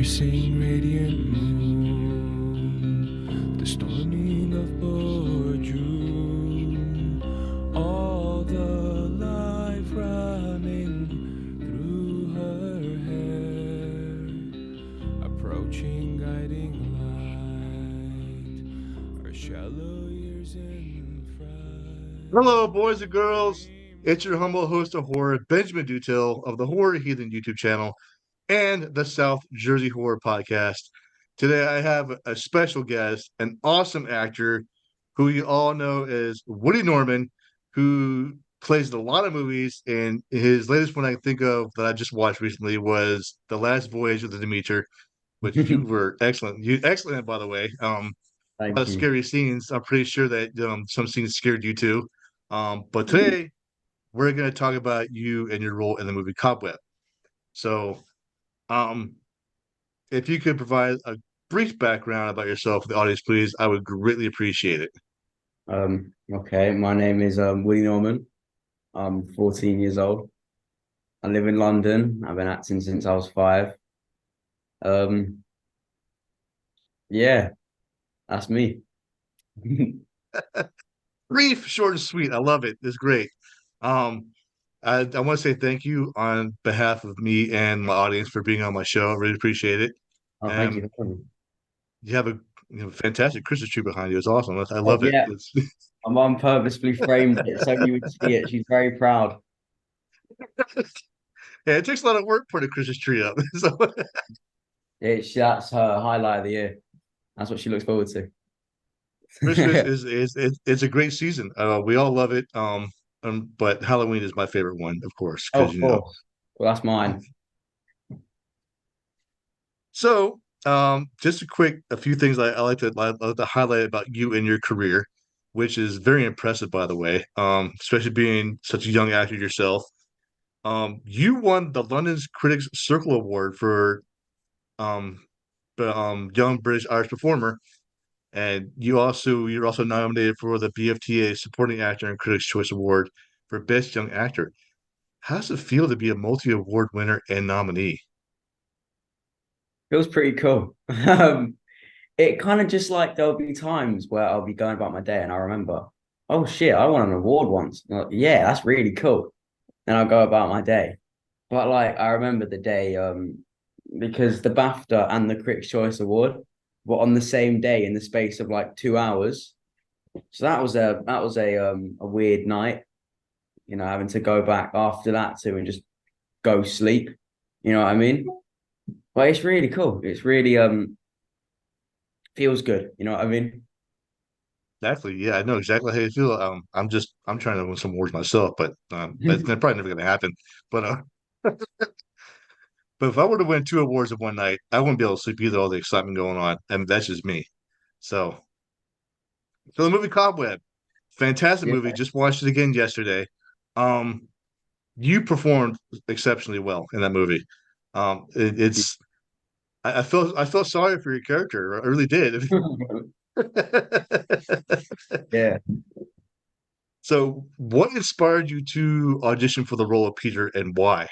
piercing radiant moon, the storming of June, all the life running through her hair, approaching guiding light, her shallow years in fright. Hello, boys and girls. It's your humble host of horror, Benjamin Dutil of the Horror Heathen YouTube channel and the South Jersey Horror Podcast. Today, I have a special guest, an awesome actor who you all know as Woody Norman, who plays in a lot of movies. And his latest one I can think of that I just watched recently was The Last Voyage of the Demeter, which you were excellent. You excellent, by the way. A lot Thank of you. scary scenes. I'm pretty sure that some scenes scared you too. But today we're going to talk about you and your role in the movie Cobweb. So, um, if you could provide a brief background about yourself for the audience, please, I would greatly appreciate it. Okay, my name is Willie Norman. I'm 14 years old. I live in London. I've been acting since I was 5. Um, yeah, that's me. Brief, short, and sweet. I love it. It's great. Um, I want to say thank you on behalf of me and my audience for being on my show. I really appreciate it. Oh, thank And you for having me. you have a fantastic Christmas tree behind you. It's awesome. I Oh, love it. yeah, It's I'm purposely framed it so you would see it. She's very proud. yeah, it takes a lot of work putting a Christmas tree up. So That's her highlight of the year. That's what she looks forward Christmas to. is it's a great season. We all love it. But Halloween is my favorite one, of course, Oh, because of course. Well, that's mine. So, just a few things I like to highlight about you and your career, which is very impressive, by the way. Especially being such a young actor yourself. You won the London's Critics Circle Award for um the Young British Irish Performer, and you're also nominated for the BFTA Supporting Actor and Critics' Choice Award for Best Young Actor. How does it feel to be a multi-award winner and nominee? Feels pretty cool. It kind of just like there'll be times where I'll be going about my day and I remember, oh shit, I won an award once. I'm like, yeah, that's really cool. And I'll go about my day. But like I remember the day, because the BAFTA and the Critics' Choice Award were on the same day in the space of like 2 hours. So that was a weird night, having to go back after that to and just go sleep. You know what I mean? But it's really cool. It's really feels good. You know what I mean? Exactly. Yeah, I know exactly how you feel. I'm trying to win some awards myself, but that's probably never going to happen. But but if I were to win two awards in one night, I wouldn't be able to sleep either. All the excitement going on, and that's just me. So, so the movie Cobweb, fantastic Yeah. movie. Just watched it again yesterday. Um, you performed exceptionally well in that movie. It's I felt sorry for your character. I really did. Yeah. So, what inspired you to audition for the role of Peter and why?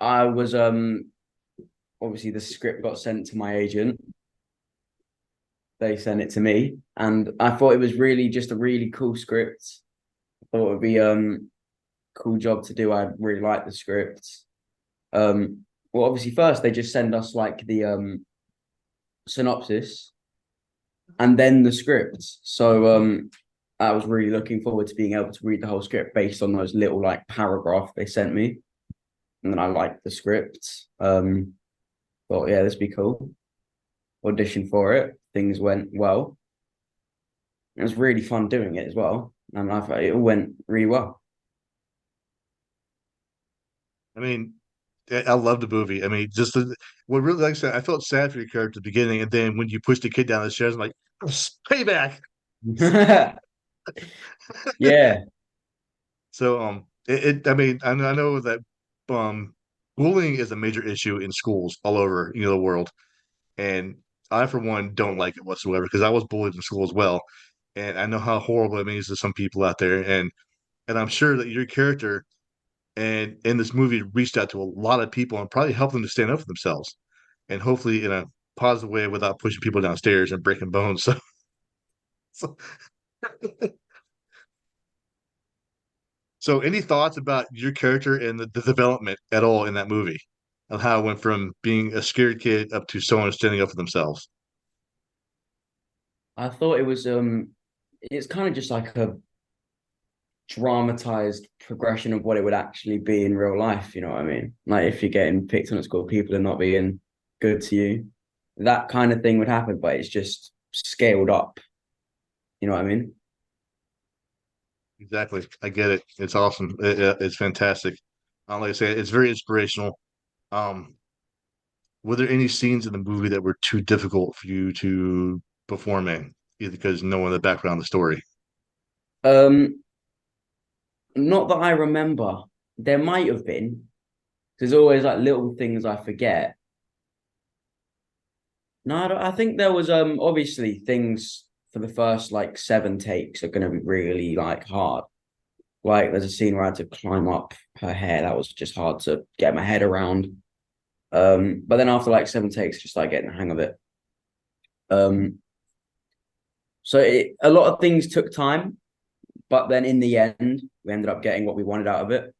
I was obviously the script got sent to my agent. They sent it to me, and I thought it was really just a really cool script. I thought it would be cool job to do. I really like the script. Well, obviously first they just send us like the synopsis and then the script. So I was really looking forward to being able to read the whole script based on those little like paragraph they sent me. And then I liked the script. Thought, yeah, this would be cool. Audition for it. Things went well. It was really fun doing it as well. And I thought it all went really well. I mean, I love the movie. I mean, what really like I said, I felt sad for your character at the beginning, and then when you pushed the kid down the stairs, I'm like, payback. Yeah. So, I mean, I know that um, bullying is a major issue in schools all over the world, and I for one don't like it whatsoever because I was bullied in school as well, and I know how horrible it means to some people out there, and I'm sure that your character and in this movie reached out to a lot of people and probably helped them to stand up for themselves, and hopefully in a positive way without pushing people downstairs and breaking bones. So, so any thoughts about your character and the development at all in that movie, of how it went from being a scared kid up to someone standing up for themselves? I thought it's kind of just like a dramatized progression of what it would actually be in real life, you know what I mean? Like if you're getting picked on at school, people are not being good to you, that kind of thing would happen, but it's just scaled up, you know what I mean? Exactly. I get it. It's awesome. It's fantastic. Like I say, it's very inspirational. Um, were there any scenes in the movie that were too difficult for you to perform in, either because knowing the background of the story? Um, Not that I remember. There might have been. There's always like little things I forget. No, I think there was obviously things for the first like 7 takes are gonna be really like hard. Like there's a scene where I had to climb up her hair. That was just hard to get my head around. But then after like 7 takes, just like getting the hang of it. Um, a lot of things took time, but then in the end, we ended up getting what we wanted out of it.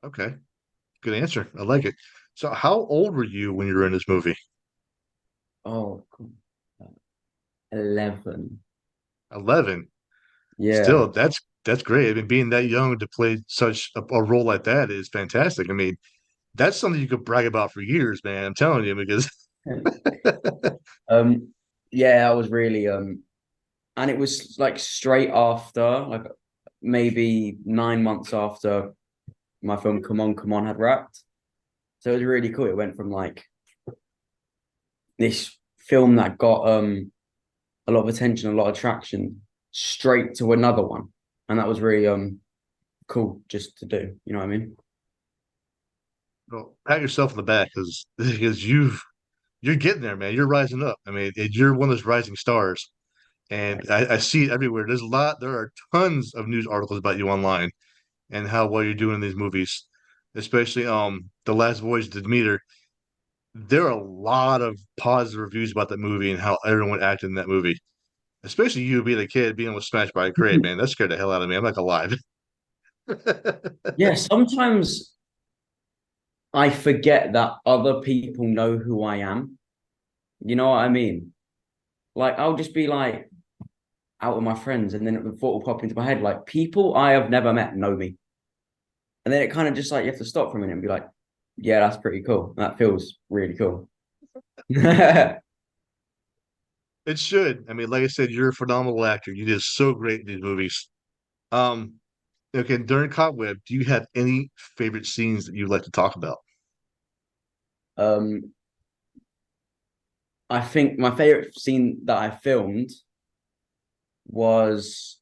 Okay, good answer. I like it. So, how old were you when you were in this movie? Oh, 11. 11. Yeah. Still, that's great. I mean, being that young to play such a role like that is fantastic. I mean, that's something you could brag about for years, man. I'm telling you, because Um, yeah, I was really and it was like straight after, like maybe 9 months after my film Come On had wrapped. So it was really cool. It went from like this film that got a lot of attention, a lot of traction, straight to another one. And that was really cool just to do. You know what I mean? well, pat yourself on the back because you're getting there, man. You're rising up. I mean, you're one of those rising stars, and I see it everywhere. There are tons of news articles about you online and how well you're doing in these movies, especially the Last Voyage to Demeter. There are a lot of positive reviews about that movie and how everyone acted in that movie. Especially you being a kid, being able to smash by a crate, man. That scared the hell out of me. I'm not gonna lie. Yeah, sometimes I forget that other people know who I am. You know what I mean? Like I'll just be like out with my friends, and then the thought will pop into my head, like people I have never met know me. And then it kind of just like you have to stop for a minute and be like, yeah, that's pretty cool. That feels really cool. It should. I mean, like I said, you're a phenomenal actor. You did so great in these movies. Um, okay, during Cobweb, do you have any favorite scenes that you'd like to talk about? um, I think my favorite scene that I filmed was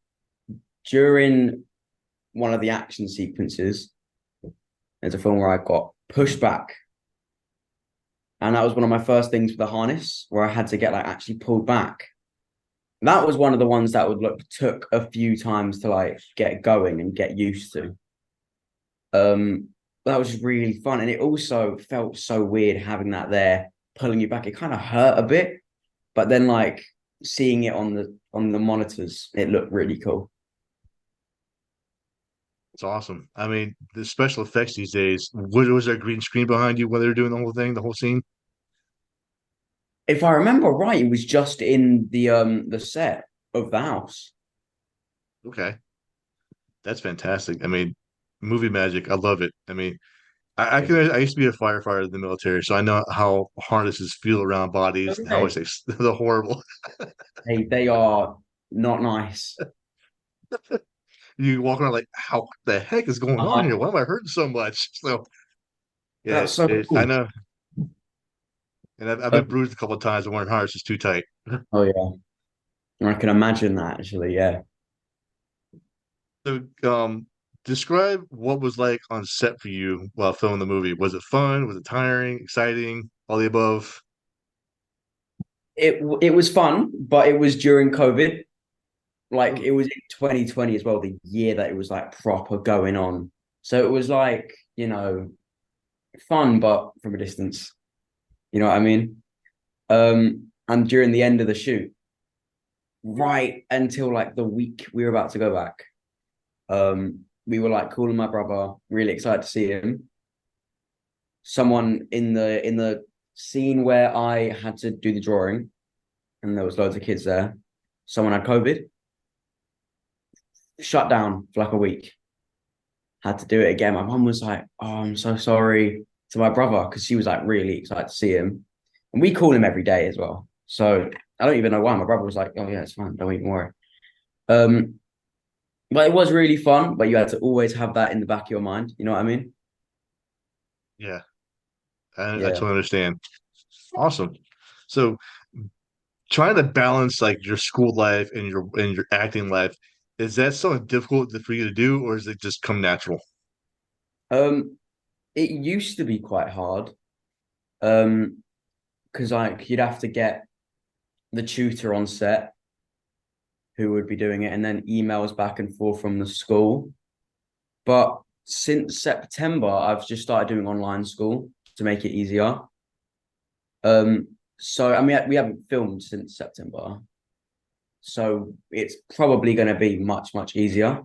during one of the action sequences. There's a film where I got pushed back. And that was one of my first things with the harness where I had to get like actually pulled back. That was one of the ones that would look took a few times to like get going and get used to. That was just really fun. And it also felt so weird having that there pulling you back. It kind of hurt a bit, but then like seeing it on the monitors, it looked really cool. It's awesome. I mean, the special effects these days, was there a green screen behind you when they were doing the whole thing, the whole scene? If I remember right, it was just in the set of the house. Okay. That's fantastic. I mean, movie magic. I love it. I mean, I used to be a firefighter in the military, so I know how harnesses feel around bodies and how much Okay. they're horrible. They are not nice. You walk around like, how what the heck is going on here? Why am I hurting so much? So yeah, That's so I cool. know. And I've been Um, bruised a couple of times when wearing harnesses too tight. oh yeah, I can imagine that actually. Yeah. So, describe what was like on set for you while filming the movie. Was it fun? Was it tiring? Exciting? All the above? It was fun, but it was during COVID. Like Ooh, it was in 2020 as well, the year that it was like proper going on. So it was like, fun, but from a distance. You know what I mean? And during the end of the shoot, right until like the week we were about to go back, we were like calling my brother, really excited to see him. Someone in the scene where I had to do the drawing, and there was loads of kids there. Someone had COVID, shut down for like a week. Had to do it again. My mum was like, "Oh, I'm so sorry," to my brother because she was like really excited to see him, and we call him every day as well. So I don't even know why. My brother was like, "Oh yeah, it's fine. Don't even worry." Um, but it was really fun. But you had to always have that in the back of your mind. You know what I mean? Yeah, I Yeah. totally understand. Awesome. So trying to balance like your school life and your acting life, is that something difficult for you to do, or does it just come natural? Um, it used to be quite hard. Um, because like you'd have to get the tutor on set who would be doing it, and then emails back and forth from the school. But since September, I've just started doing online school to make it easier. Um, so I mean, we haven't filmed since September, so it's probably going to be much, much easier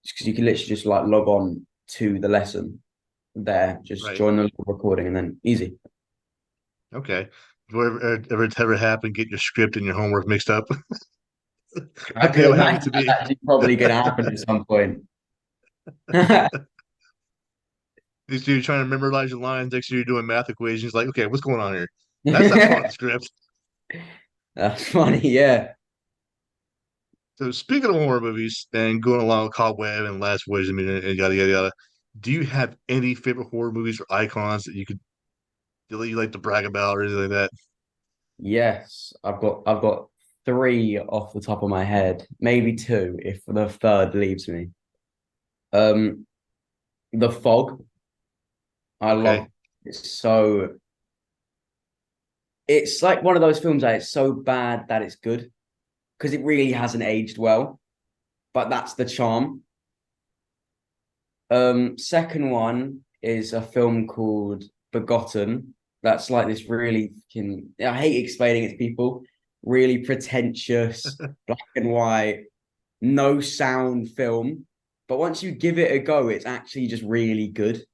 because you can literally just like log on to the lesson there, just Right. join the recording, and then easy. Okay. Ever happen get your script and your homework mixed up? I I think can that would happen imagine to that's me. actually probably going to happen at some point. These you're trying to memorize your lines, next year you're doing math equations, like, okay, what's going on here? That's not part of the script. That's funny, yeah. So speaking of horror movies and going along with Cobweb and Last Voyage, I mean, and yada yada yada, do you have any favorite horror movies or icons that you like to brag about or anything like that? Yes, I've got three off the top of my head, maybe two if the third leaves me. Um, The Fog, I love. Okay. It's so it's like one of those films that it's so bad that it's good because it really hasn't aged well, but that's the charm. Second one is a film called Begotten. That's like this really I hate explaining it to people. Really pretentious, black and white, no sound film. But once you give it a go, it's actually just really good.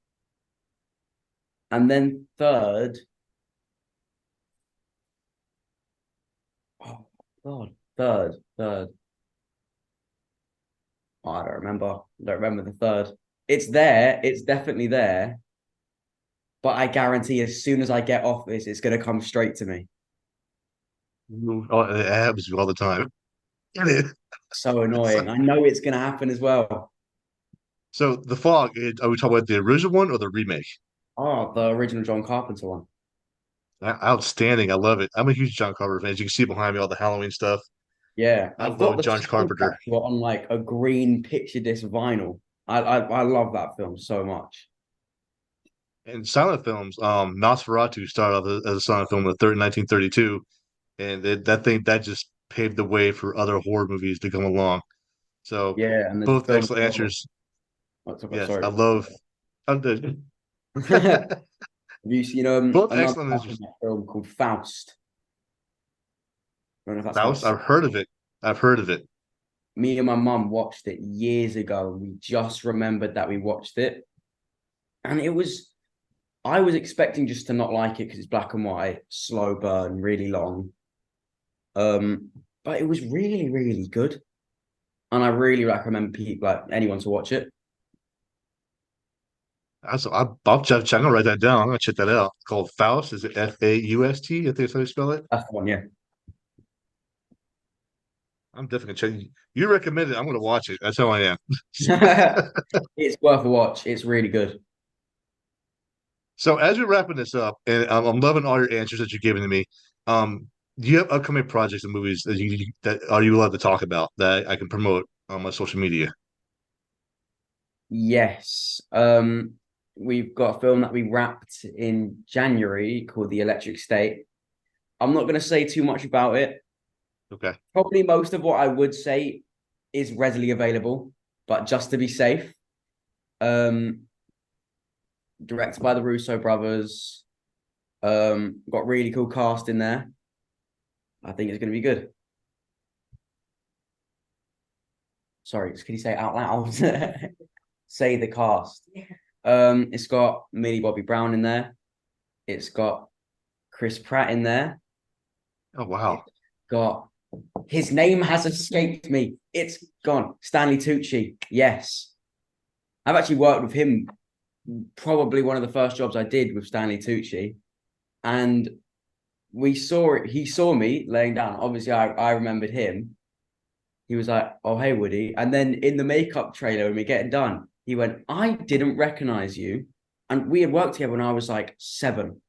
And then third, oh God, third. Oh, I don't remember. I don't remember the third. It's there. It's definitely there. But I guarantee as soon as I get off this, it's going to come straight to me. Oh, it happens to me all the time. It is. So So, annoying. I know it's going to happen as well. so The Fog, are we talking about the original one or the remake? Oh, the original John Carpenter one. Outstanding. I love it. I'm a huge John Carpenter fan. As you can see behind me, all the Halloween stuff. Yeah, I I've got love the John Carpenter. soundtrack to it on like a green picture disc vinyl. I love that film so much. And silent films, Nosferatu started off as a silent film in 1932, and that just paved the way for other horror movies to come along. So Yeah, and there's a both film excellent as well. answers. Oh, Yes, I sorry. love. I'm the Have you seen both another excellent answers. film called Faust? I don't know if that's Faust, about. I've heard of it. I've heard of it. Me and my mum watched it years ago. We just remembered that we watched it, and it was. I was expecting just to not like it because it's black and white, slow burn, really long. But it was really, really good, and I really recommend people like anyone to watch it. I'll check. I'm gonna write that down. I'm gonna check that out. It's called Faust. Is it Faust? I think that's how you spell it. That's the one, yeah. I'm definitely gonna check. You recommend it. I'm gonna watch it. That's how I am. It's worth a watch. It's really good. So as we're wrapping this up, and I'm loving all your answers that you're giving to me. Do you have upcoming projects and movies that are you allowed to talk about that I can promote on my social media? Yes. We've got a film that we wrapped in January called The Electric State. I'm not going to say too much about it. Okay. Probably most of what I would say is readily available. but just to be safe. Directed by the Russo brothers. Got really cool cast in there. I think it's going to be good. Sorry, can you say it out loud? Say the cast. It's got Millie Bobby Brown in there. It's got Chris Pratt in there. Oh wow. It's got his name has escaped me. It's gone. Stanley Tucci. Yes. I've actually worked with him. Probably one of the first jobs I did with Stanley Tucci. And we saw it. He saw me laying down. Obviously, I remembered him. He was like, "Oh, hey, Woody." And then in the makeup trailer, when we get done, he went, "I didn't recognize you." And we had worked together when I was like 7.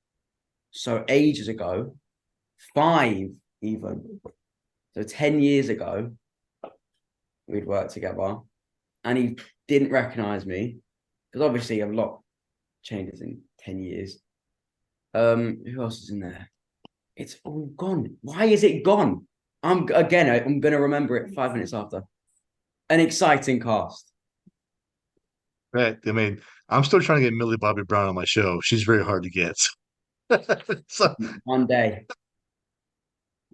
So ages ago, 5 even. So 10 years ago, we'd worked together. And he didn't recognize me. Because obviously a lot changes in 10 years. Who else is in there? It's all gone. Why is it gone? I'm going to remember it 5 minutes after. An exciting cast. Right. I mean, I'm still trying to get Millie Bobby Brown on my show. She's very hard to get. So, One day.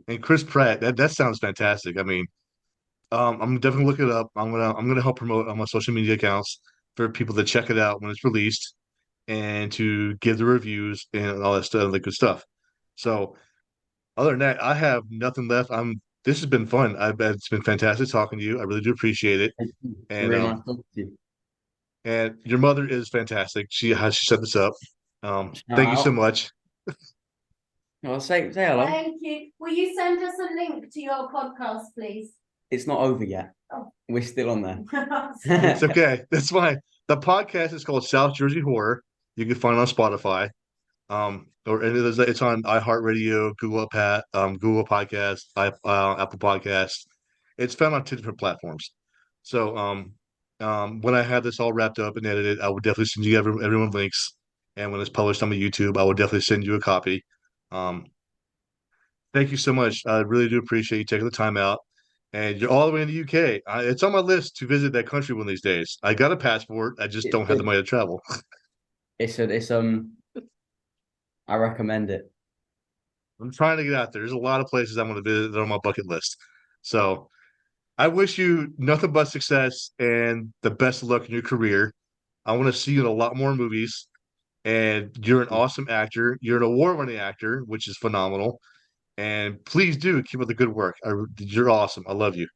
and Chris Pratt, that sounds fantastic. I mean, I'm definitely look it up. I'm gonna help promote on my social media accounts for people to check it out when it's released and to give the reviews and all that stuff, the good stuff. So other than that, I have nothing left. This has been fun. It's been fantastic talking to you. I really do appreciate it. And Really nice talking to you. and your mother is fantastic. She set this up. Thank you so much. I'll say hello. Thank you. Will you send us a link to your podcast, please? It's not over yet. Oh. We're still on there. It's okay. That's fine. The podcast is called South Jersey Horror. You can find it on Spotify. It's on iHeartRadio, Google Podcasts, Apple Podcasts. It's found on 2 different platforms. So when I have this all wrapped up and edited, I will definitely send you everyone links. And when it's published on my YouTube, I will definitely send you a copy. Thank you so much. I really do appreciate you taking the time out. And you're all the way in the UK. It's on my list to visit that country one of these days. I got a passport. I just don't have the money to travel. I recommend it. I'm trying to get out there. There's a lot of places I want to visit that are on my bucket list. So I wish you nothing but success and the best of luck in your career. I want to see you in a lot more movies. And you're an awesome actor. You're an award-winning actor, which is phenomenal. And please do keep up the good work. You're awesome. I love you.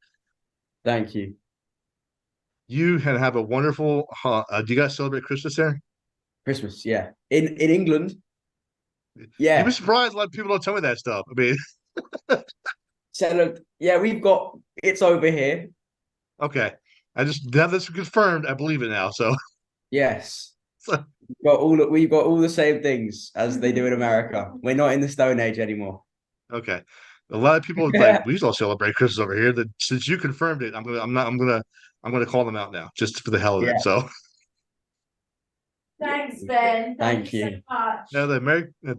Thank you. You can have a wonderful. Do you guys celebrate Christmas there? Christmas, yeah. In England. Yeah. You'd be surprised a lot of people don't tell me that stuff. I mean, so yeah, it's over here. Okay. Now that's confirmed. I believe it now. So Yes. We've got all the same things as they do in America. We're not in the Stone Age anymore. Okay. A lot of people like we don't celebrate Christmas over here. Since you confirmed it, I'm gonna call them out now, just for the hell of it. So Thanks, Ben. Thank you so much.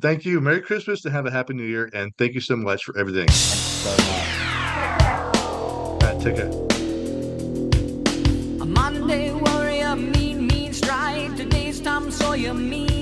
Thank you. Merry Christmas and have a happy New Year, and thank you so much for everything. Thank you so much. All right, take care. A Monday warrior, mean strike. Today's Tom Sawyer, mean.